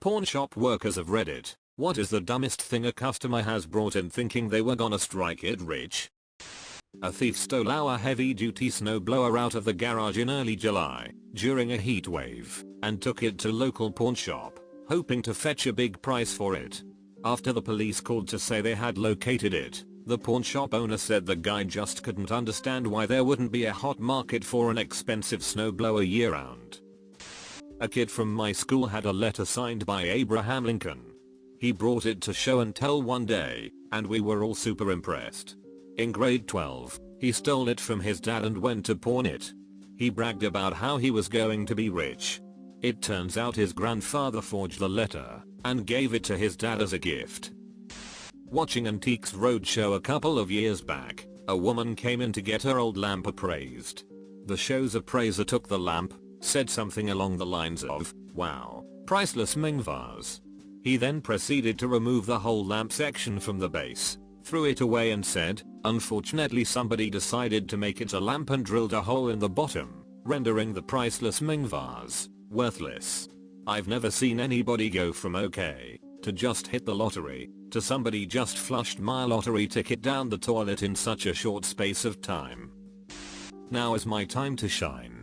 Pawn shop workers of Reddit, what is the dumbest thing a customer has brought in thinking they were gonna strike it rich? A thief stole our heavy-duty snowblower out of the garage in early July, during a heat wave, and took it to local pawn shop, hoping to fetch a big price for it. After the police called to say they had located it, the pawn shop owner said the guy just couldn't understand why there wouldn't be a hot market for an expensive snowblower year-round. A kid from my school had a letter signed by Abraham Lincoln. He brought it to show and tell one day, and we were all super impressed. In grade 12, he stole it from his dad and went to pawn it. He bragged about how he was going to be rich. It turns out his grandfather forged the letter and gave it to his dad as a gift. Watching Antiques Roadshow a couple of years back, a woman came in to get her old lamp appraised. The show's appraiser took the lamp, said something along the lines of, "Wow, priceless Ming vase." He then proceeded to remove the whole lamp section from the base, threw it away and said, "Unfortunately somebody decided to make it a lamp and drilled a hole in the bottom, rendering the priceless Ming vase worthless." I've never seen anybody go from okay to just hit the lottery to somebody just flushed my lottery ticket down the toilet in such a short space of time. Now is my time to shine.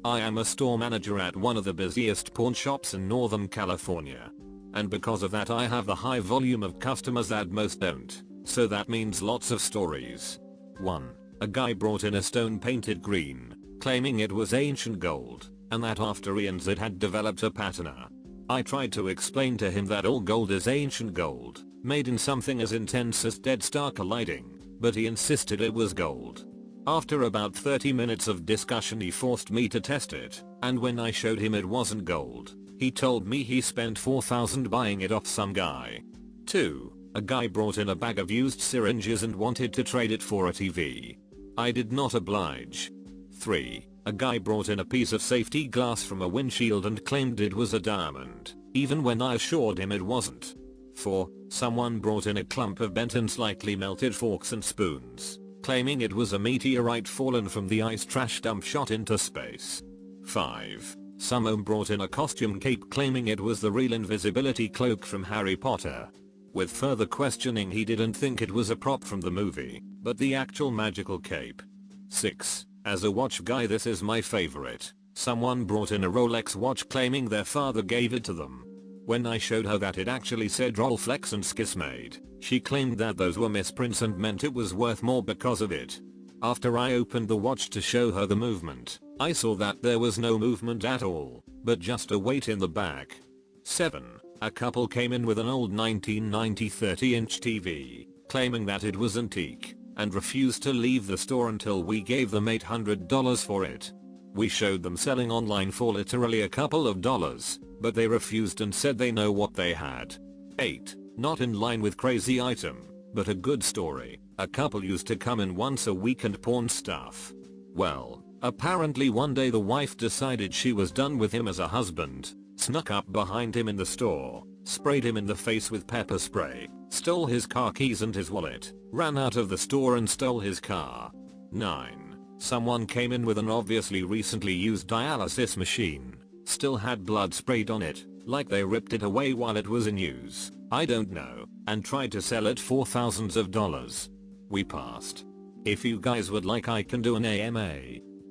I am a store manager at one of the busiest pawn shops in Northern California. And because of that I have the high volume of customers that most don't, so that means lots of stories. 1. A guy brought in a stone painted green, claiming it was ancient gold, and that after eons it had developed a patina. I tried to explain to him that all gold is ancient gold, made in something as intense as dead stark lighting, but he insisted it was gold. After about 30 minutes of discussion he forced me to test it, and when I showed him it wasn't gold, he told me he spent $4,000 buying it off some guy. 2. A guy brought in a bag of used syringes and wanted to trade it for a TV. I did not oblige. 3. A guy brought in a piece of safety glass from a windshield and claimed it was a diamond, even when I assured him it wasn't. 4. Someone brought in a clump of bent and slightly melted forks and spoons, claiming it was a meteorite fallen from the ice trash dump shot into space. 5. Someone brought in a costume cape claiming it was the real invisibility cloak from Harry Potter. With further questioning he didn't think it was a prop from the movie, but the actual magical cape. 6. As a watch guy this is my favorite. Someone brought in a Rolex watch claiming their father gave it to them. When I showed her that it actually said Rollex and Skismade, she claimed that those were misprints and meant it was worth more because of it. After I opened the watch to show her the movement, I saw that there was no movement at all, but just a weight in the back. 7. A couple came in with an old 1990 30-inch TV, claiming that it was antique, and refused to leave the store until we gave them $800 for it. We showed them selling online for literally a couple of dollars, but they refused and said they know what they had. 8. Not in line with crazy item, but a good story. A couple used to come in once a week and pawn stuff. Well, apparently one day the wife decided she was done with him as a husband, snuck up behind him in the store, sprayed him in the face with pepper spray, stole his car keys and his wallet, ran out of the store and stole his car. 9. Someone came in with an obviously recently used dialysis machine, still had blood sprayed on it, like they ripped it away while it was in use, I don't know, and tried to sell it for thousands of dollars. We passed. If you guys would like I can do an AMA.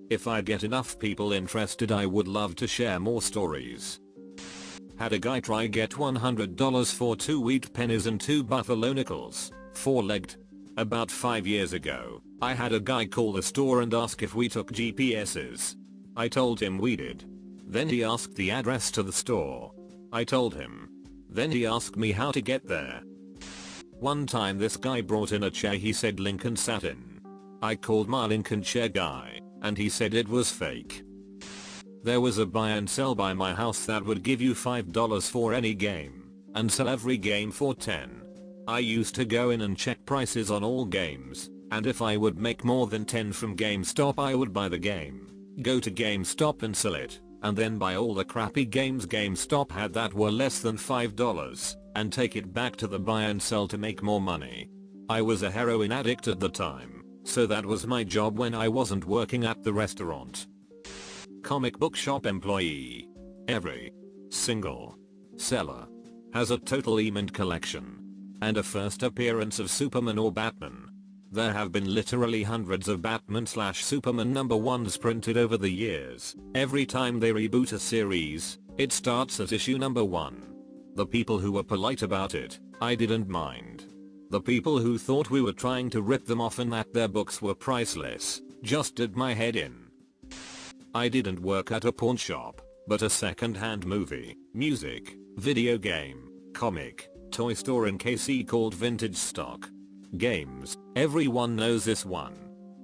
If I get enough people interested I would love to share more stories. Had a guy try get $100 for 2 wheat pennies and 2 buffalo nickels, 4-legged. About 5 years ago, I had a guy call the store and ask if we took GPSs. I told him we did. Then he asked the address to the store. I told him. Then he asked me how to get there. One time this guy brought in a chair he said Lincoln sat in. I called my Lincoln chair guy, and he said it was fake. There was a buy and sell by my house that would give you $5 for any game, and sell every game for 10. I used to go in and check prices on all games, and if I would make more than 10 from GameStop I would buy the game, go to GameStop and sell it, and then buy all the crappy games GameStop had that were less than $5, and take it back to the buy and sell to make more money. I was a heroin addict at the time, so that was my job when I wasn't working at the restaurant. Comic book shop employee. Every single seller has a totally mint collection. And a first appearance of Superman or Batman. There have been literally hundreds of Batman/Superman #1s printed over the years. Every time they reboot a series, it starts at issue #1. The people who were polite about it, I didn't mind. The people who thought we were trying to rip them off and that their books were priceless, just did my head in. I didn't work at a pawn shop, but a second-hand movie, music, video game, comic, toy store in KC called Vintage Stock. Games, everyone knows this one.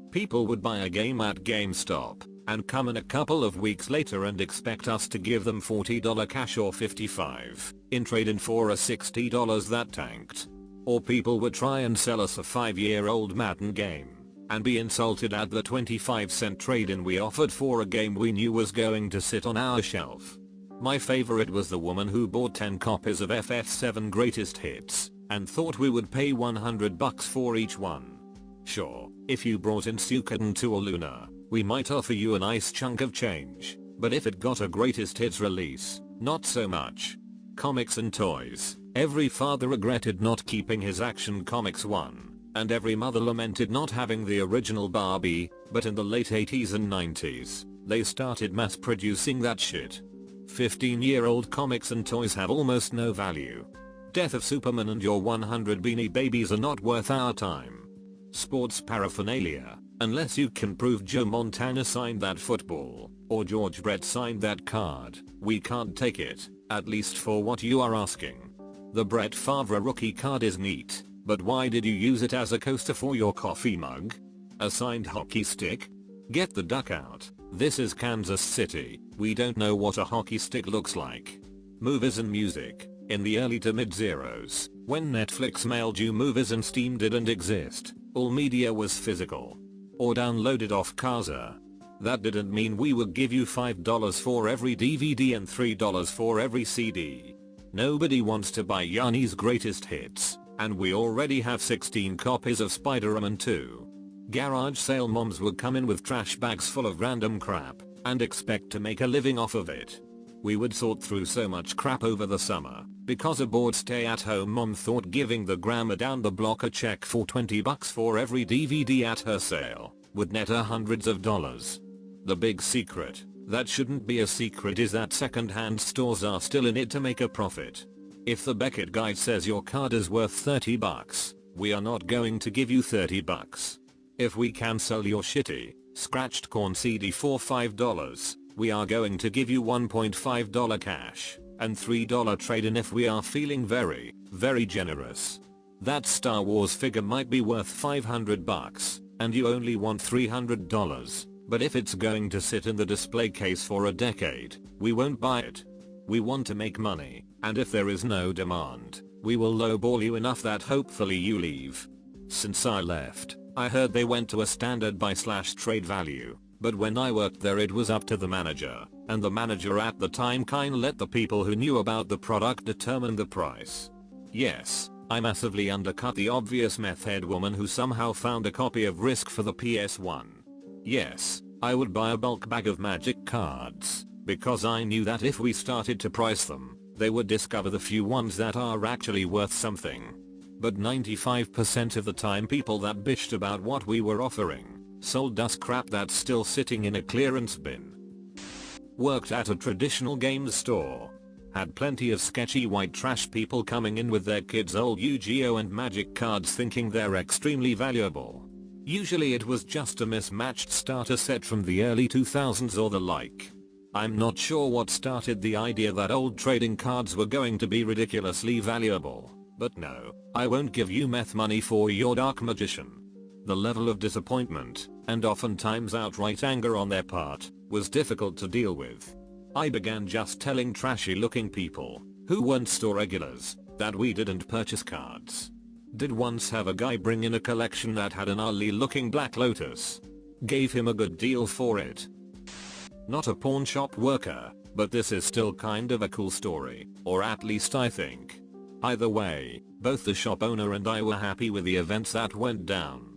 People would buy a game at GameStop, and come in a couple of weeks later and expect us to give them $40 cash or $55 in trade-in for a $60 that tanked. Or people would try and sell us a 5-year-old Madden game, and be insulted at the 25-cent trade-in we offered for a game we knew was going to sit on our shelf. My favorite was the woman who bought 10 copies of FF7 Greatest Hits, and thought we would pay $100 for each one. Sure, if you brought in Suikoden 2 or Luna, we might offer you a nice chunk of change, but if it got a Greatest Hits release, not so much. Comics and toys, every father regretted not keeping his Action Comics one, and every mother lamented not having the original Barbie, but in the late 80s and 90s, they started mass producing that shit. 15-year-old comics and toys have almost no value. Death of Superman and your 100 Beanie Babies are not worth our time. Sports paraphernalia, unless you can prove Joe Montana signed that football, or George Brett signed that card, we can't take it, at least for what you are asking. The Brett Favre rookie card is neat, but why did you use it as a coaster for your coffee mug? A signed hockey stick? Get the duck out. This is Kansas City, we don't know what a hockey stick looks like. Movies and music. In the early to mid zeros, when Netflix mailed you movies and Steam didn't exist, all media was physical. Or downloaded off Kazaa. That didn't mean we would give you $5 for every DVD and $3 for every CD. Nobody wants to buy Yanni's Greatest Hits, and we already have 16 copies of Spider-Man 2. Garage sale moms would come in with trash bags full of random crap, and expect to make a living off of it. We would sort through so much crap over the summer, because a bored stay-at-home mom thought giving the grandma down the block a check for $20 for every DVD at her sale would net her hundreds of dollars. The big secret, that shouldn't be a secret, is that second-hand stores are still in it to make a profit. If the Beckett guide says your card is worth $30, we are not going to give you $30. If we can sell your shitty, scratched corn CD for $5, we are going to give you $1.5 cash, and $3 trade-in if we are feeling very, very generous. That Star Wars figure might be worth $500, and you only want $300, but if it's going to sit in the display case for a decade, we won't buy it. We want to make money, and if there is no demand, we will lowball you enough that hopefully you leave. Since I left, I heard they went to a standard buy/trade value, but when I worked there it was up to the manager, and the manager at the time kinda let the people who knew about the product determine the price. Yes, I massively undercut the obvious meth head woman who somehow found a copy of Risk for the PS1. Yes, I would buy a bulk bag of Magic cards, because I knew that if we started to price them, they would discover the few ones that are actually worth something. But 95% of the time people that bitched about what we were offering sold us crap that's still sitting in a clearance bin. Worked at a traditional games store. Had plenty of sketchy white trash people coming in with their kids' old Yu-Gi-Oh and Magic cards thinking they're extremely valuable. Usually it was just a mismatched starter set from the early 2000s or the like. I'm not sure what started the idea that old trading cards were going to be ridiculously valuable, but no, I won't give you meth money for your Dark Magician. The level of disappointment, and oftentimes outright anger on their part, was difficult to deal with. I began just telling trashy looking people, who weren't store regulars, that we didn't purchase cards. Did once have a guy bring in a collection that had an ugly looking Black Lotus. Gave him a good deal for it. Not a pawn shop worker, but this is still kind of a cool story, or at least I think. Either way, both the shop owner and I were happy with the events that went down.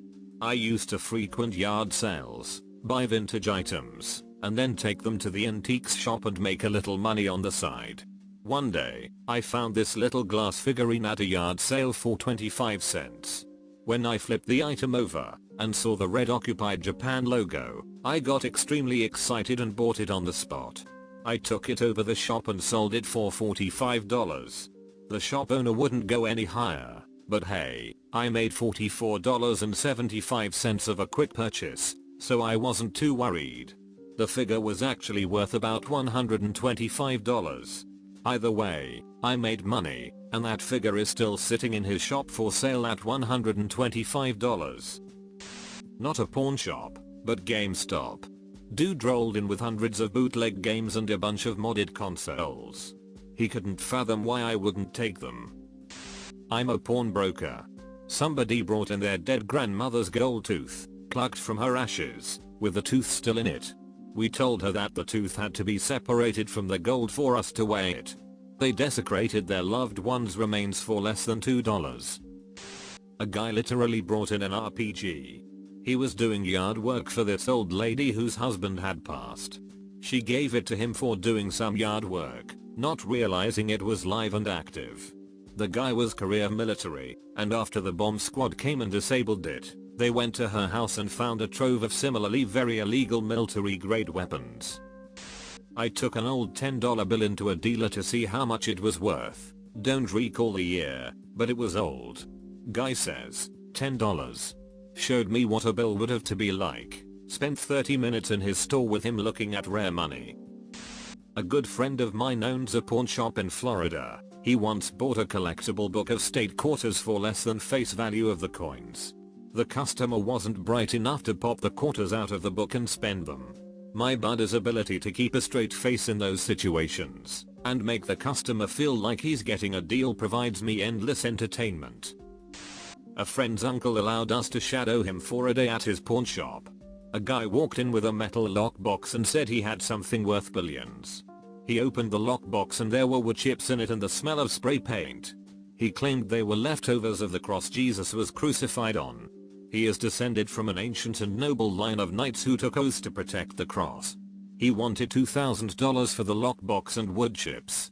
I used to frequent yard sales, buy vintage items, and then take them to the antiques shop and make a little money on the side. One day, I found this little glass figurine at a yard sale for 25 cents. When I flipped the item over and saw the red Occupied Japan logo, I got extremely excited and bought it on the spot. I took it over the shop and sold it for $45. The shop owner wouldn't go any higher, but hey, I made $44.75 of a quick purchase, so I wasn't too worried. The figure was actually worth about $125. Either way, I made money, and that figure is still sitting in his shop for sale at $125. Not a pawn shop, but GameStop. Dude rolled in with hundreds of bootleg games and a bunch of modded consoles. He couldn't fathom why I wouldn't take them. I'm a pawnbroker. Somebody brought in their dead grandmother's gold tooth, plucked from her ashes, with the tooth still in it. We told her that the tooth had to be separated from the gold for us to weigh it. They desecrated their loved one's remains for less than $2. A guy literally brought in an RPG. He was doing yard work for this old lady whose husband had passed. She gave it to him for doing some yard work, not realizing it was live and active. The guy was career military, and after the bomb squad came and disabled it, they went to her house and found a trove of similarly very illegal military grade weapons. I took an old $10 bill into a dealer to see how much it was worth. Don't recall the year, but it was old. Guy says, $10. Showed me what a bill would have to be like. Spent 30 minutes in his store with him looking at rare money. A good friend of mine owns a pawn shop in Florida. He once bought a collectible book of state quarters for less than face value of the coins. The customer wasn't bright enough to pop the quarters out of the book and spend them. My buddy's ability to keep a straight face in those situations and make the customer feel like he's getting a deal provides me endless entertainment. A friend's uncle allowed us to shadow him for a day at his pawn shop. A guy walked in with a metal lockbox and said he had something worth billions. He opened the lockbox and there were wood chips in it and the smell of spray paint. He claimed they were leftovers of the cross Jesus was crucified on. He is descended from an ancient and noble line of knights who took oaths to protect the cross. He wanted $2,000 for the lockbox and wood chips.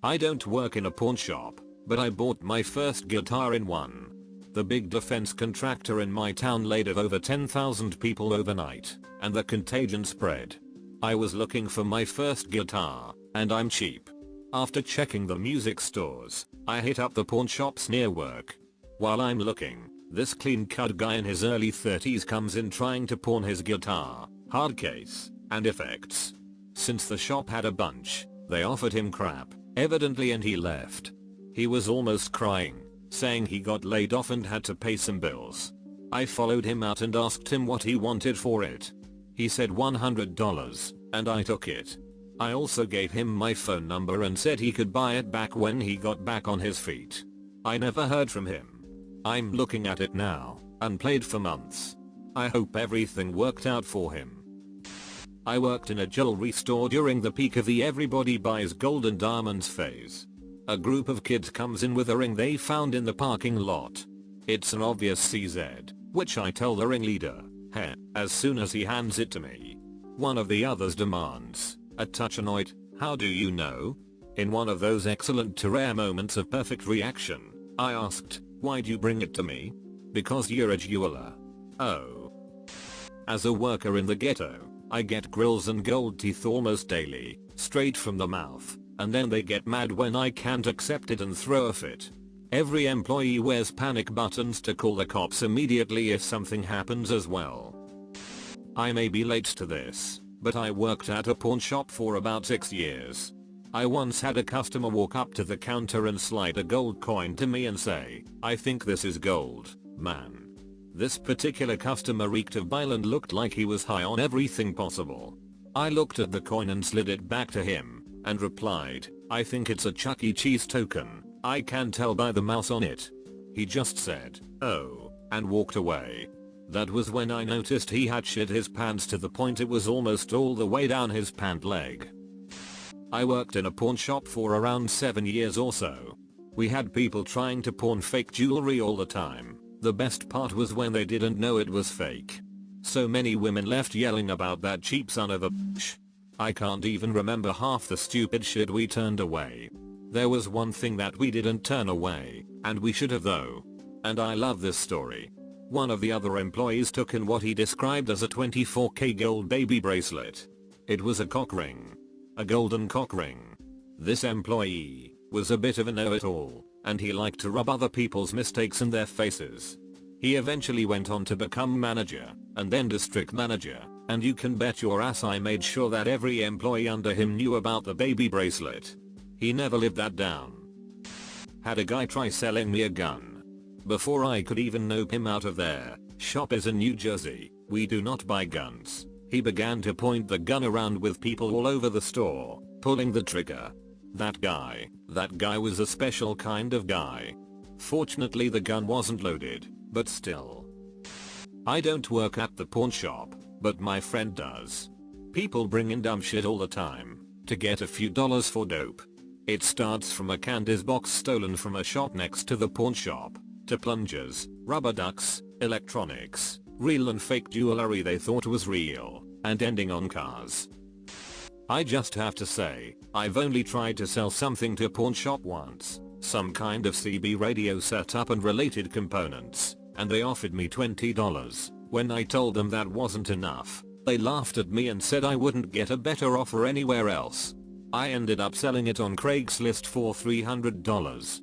I don't work in a pawn shop, but I bought my first guitar in one. The big defense contractor in my town laid off over 10,000 people overnight, and the contagion spread. I was looking for my first guitar, and I'm cheap. After checking the music stores, I hit up the pawn shops near work. While I'm looking, this clean-cut guy in his early 30s comes in trying to pawn his guitar, hard case, and effects. Since the shop had a bunch, they offered him crap, evidently, and he left. He was almost crying, saying he got laid off and had to pay some bills. I followed him out and asked him what he wanted for it. He said $100, and I took it. I also gave him my phone number and said he could buy it back when he got back on his feet. I never heard from him. I'm looking at it now, unplayed for months. I hope everything worked out for him. I worked in a jewelry store during the peak of the everybody buys gold and diamonds phase. A group of kids comes in with a ring they found in the parking lot. It's an obvious CZ, which I tell the ringleader, heh, as soon as he hands it to me. One of the others demands, a touch annoyed, how do you know? In one of those excellent to rare moments of perfect reaction, I asked, why'd you bring it to me? Because you're a jeweler. Oh. As a worker in the ghetto, I get grills and gold teeth almost daily, straight from the mouth, and then they get mad when I can't accept it and throw a fit. Every employee wears panic buttons to call the cops immediately if something happens as well. I may be late to this, but I worked at a pawn shop for about 6 years. I once had a customer walk up to the counter and slide a gold coin to me and say, I think this is gold, man. This particular customer reeked of bile and looked like he was high on everything possible. I looked at the coin and slid it back to him, and replied, I think it's a Chuck E. Cheese token, I can tell by the mouse on it. He just said, oh, and walked away. That was when I noticed he had shit his pants to the point it was almost all the way down his pant leg. I worked in a pawn shop for around 7 years or so. We had people trying to pawn fake jewelry all the time. The best part was when they didn't know it was fake. So many women left yelling about that cheap son of a bitch. I can't even remember half the stupid shit we turned away. There was one thing that we didn't turn away, and we should have though. And I love this story. One of the other employees took in what he described as a 24K gold baby bracelet. It was a cock ring. A golden cock ring. This employee was a bit of a know-it-all, and he liked to rub other people's mistakes in their faces. He eventually went on to become manager, and then district manager, and you can bet your ass I made sure that every employee under him knew about the baby bracelet. He never lived that down. Had a guy try selling me a gun. Before I could even nope him out of there. Shop is in New Jersey, we do not buy guns. He began to point the gun around with people all over the store, pulling the trigger. That guy was a special kind of guy. Fortunately the gun wasn't loaded, but still. I don't work at the pawn shop, but my friend does. People bring in dumb shit all the time, to get a few dollars for dope. It starts from a candies box stolen from a shop next to the pawn shop, to plungers, rubber ducks, electronics, real and fake jewelry they thought was real, and ending on cars. I just have to say, I've only tried to sell something to a pawn shop once, some kind of CB radio setup and related components, and they offered me $20. When I told them that wasn't enough, they laughed at me and said I wouldn't get a better offer anywhere else. I ended up selling it on Craigslist for $300.